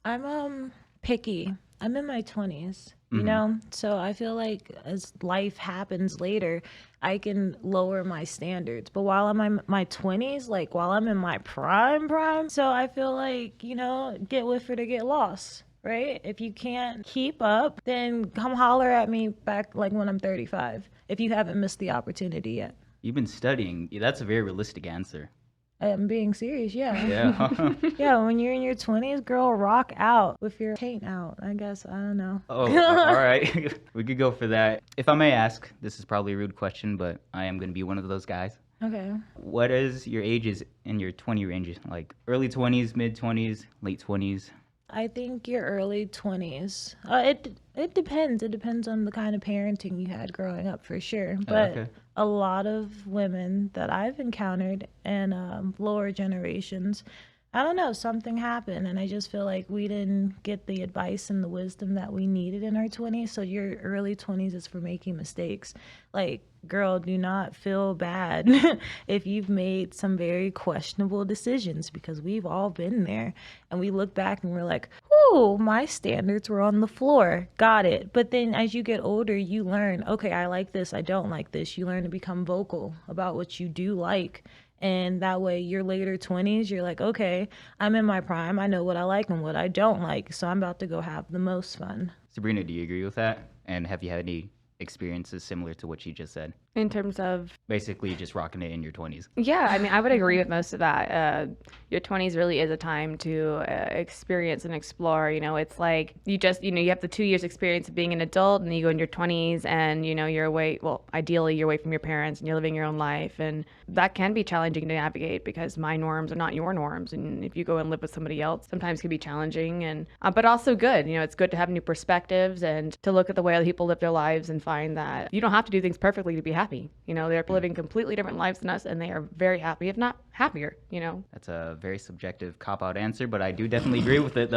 I'm picky. I'm in my 20s, Hmm. So I feel like as life happens later, I can lower my standards. But while I'm in my 20s, like while I'm in my prime, so I feel like, get with it or get lost, right? If you can't keep up, then come holler at me back like when I'm 35, if you haven't missed the opportunity yet. You've been studying. Yeah, that's a very realistic answer. I'm being serious, yeah. Yeah. Yeah, when you're in your 20s, girl, rock out with your taint out. I guess, I don't know. Oh, all right. We could go for that. If I may ask, this is probably a rude question, but I am going to be one of those guys. Okay. What is your ages in your 20 ranges? Like early 20s, mid 20s, late 20s? I think your early 20s. It depends. It depends on the kind of parenting you had growing up for sure. But Okay. a lot of women that I've encountered and lower generations, I don't know, something happened and I just feel like we didn't get the advice and the wisdom that we needed in our 20s. So your early 20s is for making mistakes. Like, girl, do not feel bad if you've made some very questionable decisions because we've all been there. And we look back and we're like, "Ooh, my standards were on the floor. Got it." But then as you get older, you learn, okay, I like this, I don't like this. You learn to become vocal about what you do like. And that way, your later 20s, you're like, okay, I'm in my prime. I know what I like and what I don't like. So I'm about to go have the most fun. Sabrina, do you agree with that? And have you had any experiences similar to what you just said? In terms of, Basically, just rocking it in your 20s. yeah, I mean, I would agree with most of that. Your 20s really is a time to experience and explore. It's like you have the 2 years experience of being an adult, and then you go in your 20s, and you're away. Well, ideally, you're away from your parents, and you're living your own life, and that can be challenging to navigate because my norms are not your norms, and if you go and live with somebody else, sometimes it can be challenging, and but also good. It's good to have new perspectives and to look at the way other people live their lives and find that you don't have to do things perfectly to be happy. They're living completely different lives than us, and they are very happy, if not happier. That's a very subjective cop out answer, but I do definitely agree with it, though.